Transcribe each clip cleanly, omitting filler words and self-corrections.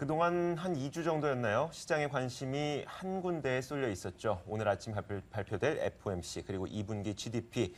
그동안 한 2주 정도였나요? 시장의 관심이 한 군데에 쏠려 있었죠. 오늘 아침 발표될 FOMC, 그리고 2분기 GDP,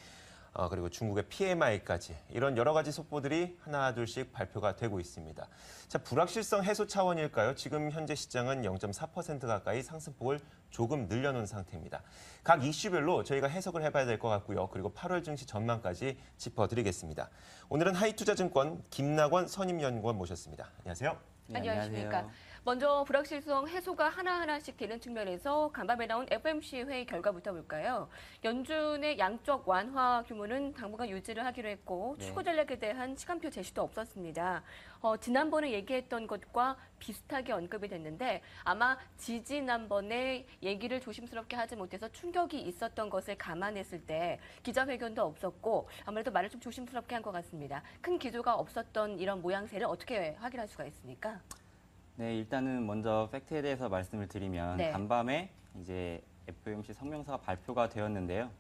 그리고 중국의 PMI까지 이런 여러 가지 속보들이 하나 둘씩 발표가 되고 있습니다. 자, 불확실성 해소 차원일까요? 지금 현재 시장은 0.4% 가까이 상승폭을 조금 늘려놓은 상태입니다. 각 이슈별로 저희가 해석을 해봐야 될 것 같고요. 그리고 8월 증시 전망까지 짚어드리겠습니다. 오늘은 하이투자증권 김낙원 선임연구원 모셨습니다. 안녕하세요. 네, 안녕하십니까. 먼저 불확실성 해소가 하나하나씩 되는 측면에서 간밤에 나온 FOMC 회의 결과부터 볼까요? 연준의 양적 완화 규모는 당분간 유지를 하기로 했고 네. 추구 전략에 대한 시간표 제시도 없었습니다. 지난번에 얘기했던 것과 비슷하게 언급이 됐는데 아마 지지난번에 얘기를 조심스럽게 하지 못해서 충격이 있었던 것을 감안했을 때 기자회견도 없었고 아무래도 말을 좀 조심스럽게 한 것 같습니다. 큰 기조가 없었던 이런 모양새를 어떻게 확인할 수가 있습니까? 네, 일단은 먼저 팩트에 대해서 말씀을 드리면 네. 간밤에 이제 FOMC 성명서가 발표가 되었는데요.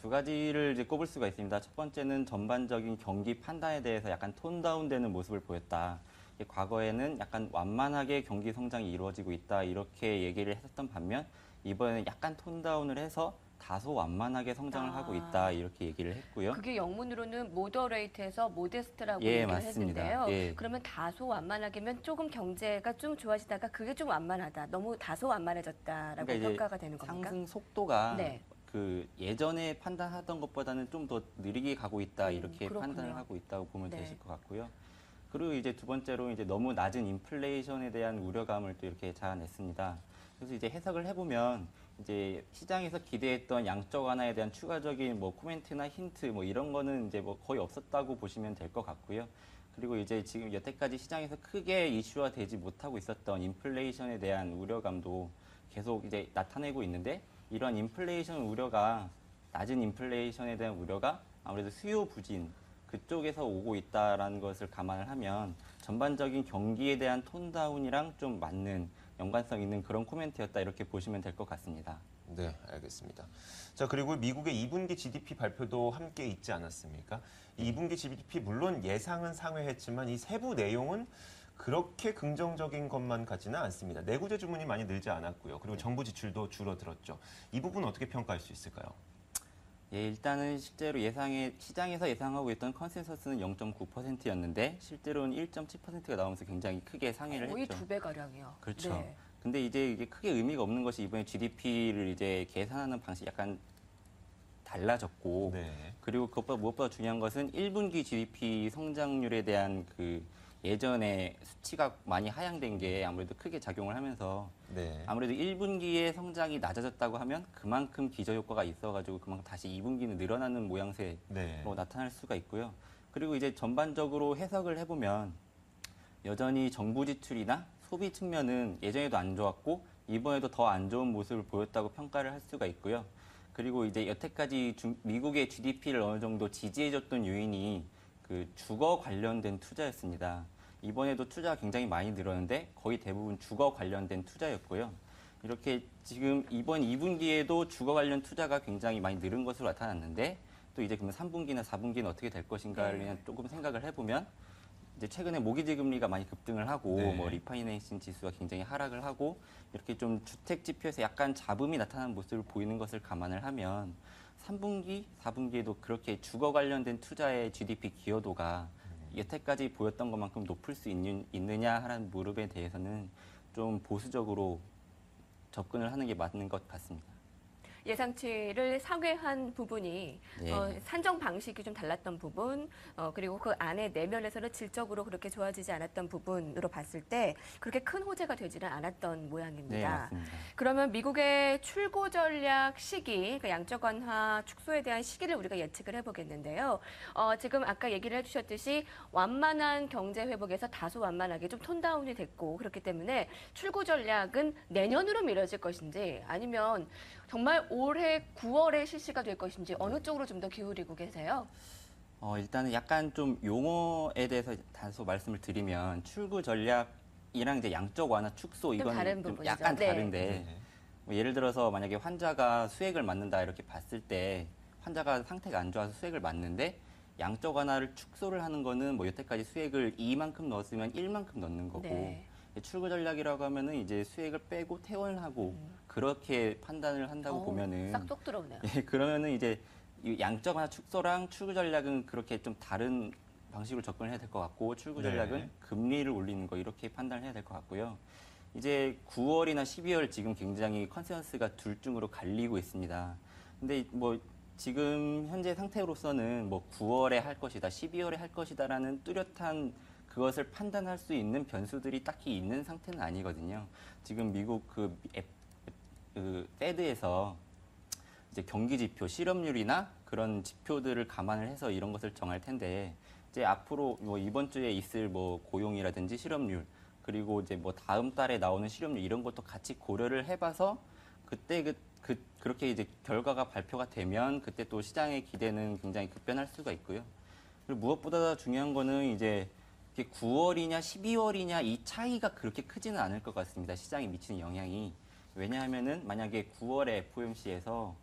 두 가지를 이제 꼽을 수가 있습니다. 첫 번째는 전반적인 경기 판단에 대해서 약간 톤 다운되는 모습을 보였다. 과거에는 약간 완만하게 경기 성장이 이루어지고 있다 이렇게 얘기를 했었던 반면 이번에는 약간 톤 다운을 해서 다소 완만하게 성장을 하고 있다 이렇게 얘기를 했고요. 그게 영문으로는 모더레이트에서 모데스트라고 예, 얘기를 맞습니다. 했는데요. 예. 그러면 다소 완만하게면 조금 경제가 좀 좋아지다가 그게 좀 완만하다. 너무 다소 완만해졌다라고 그러니까 이제 평가가 되는 겁니까? 상승 속도가 네. 그 예전에 판단하던 것보다는 좀 더 느리게 가고 있다 이렇게 그렇군요. 판단을 하고 있다고 보면 네. 되실 것 같고요. 그리고 이제 두 번째로 이제 너무 낮은 인플레이션에 대한 우려감을 또 이렇게 자아냈습니다. 그래서 이제 해석을 해보면 이제 시장에서 기대했던 양적 완화에 대한 추가적인 뭐 코멘트나 힌트 뭐 이런 거는 이제 뭐 거의 없었다고 보시면 될 것 같고요. 그리고 이제 지금 여태까지 시장에서 크게 이슈화되지 못하고 있었던 인플레이션에 대한 우려감도 계속 이제 나타내고 있는데 이런 인플레이션 우려가 낮은 인플레이션에 대한 우려가 아무래도 수요 부진 그쪽에서 오고 있다라는 것을 감안을 하면 전반적인 경기에 대한 톤다운이랑 좀 맞는 연관성 있는 그런 코멘트였다 이렇게 보시면 될 것 같습니다. 네, 알겠습니다. 자, 그리고 미국의 2분기 GDP 발표도 함께 있지 않았습니까? 이 2분기 GDP 물론 예상은 상회했지만 이 세부 내용은 그렇게 긍정적인 것만 같지는 않습니다. 내구재 주문이 많이 늘지 않았고요. 그리고 정부 지출도 줄어들었죠. 이 부분 어떻게 평가할 수 있을까요? 예, 일단은 실제로 시장에서 예상하고 있던 컨센서스는 0.9%였는데 실제로는 1.7%가 나오면서 굉장히 크게 상회를 거의 했죠. 2배가량이요. 그렇죠. 네. 근데 이제 이게 크게 의미가 없는 것이 이번에 GDP를 이제 계산하는 방식이 약간 달라졌고 네. 그리고 그것보다 무엇보다 중요한 것은 1분기 GDP 성장률에 대한 그 예전에 수치가 많이 하향된 게 아무래도 크게 작용을 하면서 네. 아무래도 1분기에 성장이 낮아졌다고 하면 그만큼 기저효과가 있어가지고 그만큼 다시 2분기는 늘어나는 모양새로 네. 나타날 수가 있고요. 그리고 이제 전반적으로 해석을 해보면 여전히 정부 지출이나 소비 측면은 예전에도 안 좋았고 이번에도 더 안 좋은 모습을 보였다고 평가를 할 수가 있고요. 그리고 이제 여태까지 미국의 GDP를 어느 정도 지지해줬던 요인이 그 주거 관련된 투자였습니다. 이번에도 투자가 굉장히 많이 늘었는데 거의 대부분 주거 관련된 투자였고요. 이렇게 지금 이번 2분기에도 주거 관련 투자가 굉장히 많이 늘은 것으로 나타났는데 또 이제 그러면 3분기나 4분기는 어떻게 될 것인가를 그냥 조금 생각을 해보면 이제 최근에 모기지 금리가 많이 급등을 하고 네. 뭐 리파이낸싱 지수가 굉장히 하락을 하고 이렇게 좀 주택 지표에서 약간 잡음이 나타나는 모습을 보이는 것을 감안을 하면 3분기, 4분기에도 그렇게 주거 관련된 투자의 GDP 기여도가 여태까지 보였던 것만큼 높을 수 있느냐 하는 무릎에 대해서는 좀 보수적으로 접근을 하는 게 맞는 것 같습니다. 예상치를 상회한 부분이 네. 산정 방식이 좀 달랐던 부분, 그리고 그 안에 내면에서는 질적으로 그렇게 좋아지지 않았던 부분으로 봤을 때 그렇게 큰 호재가 되지는 않았던 모양입니다. 네, 맞습니다. 그러면 미국의 출구 전략 시기, 그러니까 양적 완화 축소에 대한 시기를 우리가 예측을 해보겠는데요. 지금 아까 얘기를 해주셨듯이 완만한 경제 회복에서 다소 완만하게 좀 톤다운이 됐고 그렇기 때문에 출구 전략은 내년으로 미뤄질 것인지 아니면 정말 올해 9월에 실시가 될 것인지 어느 쪽으로 좀 더 기울이고 계세요? 일단은 약간 좀 용어에 대해서 다소 말씀을 드리면 출구 전략이랑 이제 양적 완화 축소 이건 다른 좀 부분이죠. 약간 네. 다른데 뭐 예를 들어서 만약에 환자가 수액을 맞는다 이렇게 봤을 때 환자가 상태가 안 좋아서 수액을 맞는데 양적 완화를 축소를 하는 거는 뭐 여태까지 수액을 2만큼 넣었으면 1만큼 넣는 거고 네. 출구 전략이라고 하면은 이제 수익을 빼고 퇴원하고 그렇게 판단을 한다고 보면은 싹쏙 들어오네요. 예, 그러면은 이제 이 양적완화 축소랑 출구 전략은 그렇게 좀 다른 방식으로 접근을 해야 될 것 같고 출구 전략은 네. 금리를 올리는 거 이렇게 판단을 해야 될 것 같고요. 이제 9월이나 12월 지금 굉장히 컨센서스가 둘 중으로 갈리고 있습니다. 근데 뭐 지금 현재 상태로서는 뭐 9월에 할 것이다, 12월에 할 것이다라는 뚜렷한 그것을 판단할 수 있는 변수들이 딱히 있는 상태는 아니거든요. 지금 미국 그 페드에서 이제 경기 지표, 실업률이나 그런 지표들을 감안을 해서 이런 것을 정할 텐데 이제 앞으로 뭐 이번 주에 있을 뭐 고용이라든지 실업률 그리고 이제 뭐 다음 달에 나오는 실업률 이런 것도 같이 고려를 해봐서 그때 그렇게 이제 결과가 발표가 되면 그때 또 시장의 기대는 굉장히 급변할 수가 있고요. 그리고 무엇보다 중요한 거는 이제 9월이냐 12월이냐 이 차이가 그렇게 크지는 않을 것 같습니다. 시장에 미치는 영향이. 왜냐하면은 만약에 9월에 FOMC에서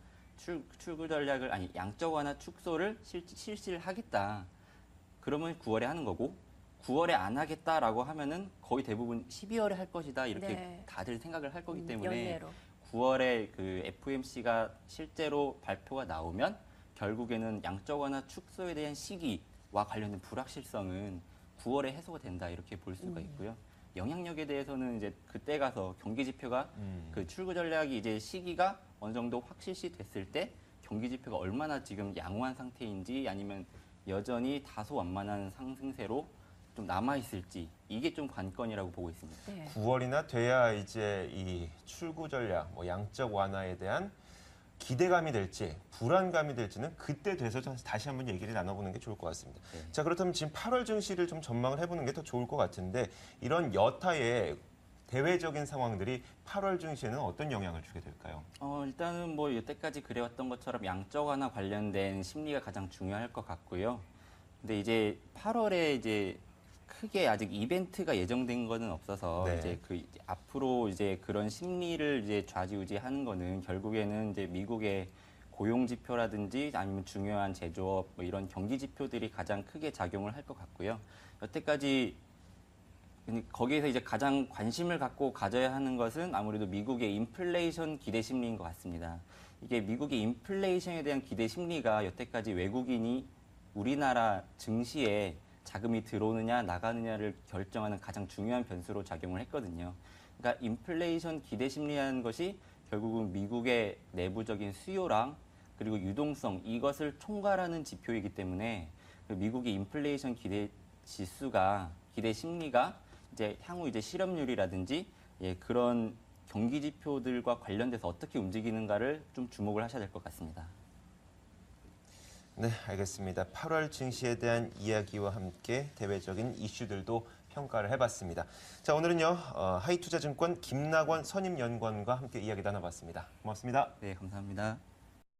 출구 전략을 아니 양적 완화 축소를 실시를 하겠다. 그러면 9월에 하는 거고 9월에 안 하겠다라고 하면은 거의 대부분 12월에 할 것이다 이렇게 네. 다들 생각을 할 거기 때문에 연내로. 9월에 그 FOMC가 실제로 발표가 나오면 결국에는 양적 완화 축소에 대한 시기와 관련된 불확실성은 9월에 해소가 된다 이렇게 볼 수가 있고요. 영향력에 대해서는 이제 그때 가서 경기 지표가 그 출구 전략이 이제 시기가 어느 정도 확실시 됐을 때 경기 지표가 얼마나 지금 양호한 상태인지 아니면 여전히 다소 완만한 상승세로 좀 남아 있을지 이게 좀 관건이라고 보고 있습니다. 네. 9월이나 돼야 이제 이 출구 전략, 뭐 양적 완화에 대한 기대감이 될지 불안감이 될지는 그때 돼서 다시 한번 얘기를 나눠보는 게 좋을 것 같습니다. 네. 자, 그렇다면 지금 8월 증시를 좀 전망을 해보는 게 더 좋을 것 같은데 이런 여타의 대외적인 상황들이 8월 증시에는 어떤 영향을 주게 될까요? 일단은 뭐 여태까지 그래왔던 것처럼 양적 완화 관련된 심리가 가장 중요할 것 같고요. 근데 이제 8월에 이제 크게 아직 이벤트가 예정된 거는 없어서 네. 이제 앞으로 이제 그런 심리를 이제 좌지우지하는 거는 결국에는 이제 미국의 고용 지표라든지 아니면 중요한 제조업 뭐 이런 경기 지표들이 가장 크게 작용을 할 것 같고요. 여태까지 거기에서 이제 가장 관심을 갖고 가져야 하는 것은 아무래도 미국의 인플레이션 기대 심리인 것 같습니다. 이게 미국의 인플레이션에 대한 기대 심리가 여태까지 외국인이 우리나라 증시에 자금이 들어오느냐 나가느냐를 결정하는 가장 중요한 변수로 작용을 했거든요. 그러니까 인플레이션 기대 심리라는 것이 결국은 미국의 내부적인 수요랑 그리고 유동성 이것을 총괄하는 지표이기 때문에 미국의 인플레이션 기대 지수가 기대 심리가 이제 향후 이제 실업률이라든지 그런 경기 지표들과 관련돼서 어떻게 움직이는가를 좀 주목을 하셔야 될 것 같습니다. 네, 알겠습니다. 8월 증시에 대한 이야기와 함께 대외적인 이슈들도 평가를 해봤습니다. 자, 오늘은요 하이투자증권 김낙원 선임연구원과 함께 이야기 나눠봤습니다. 고맙습니다. 네, 감사합니다.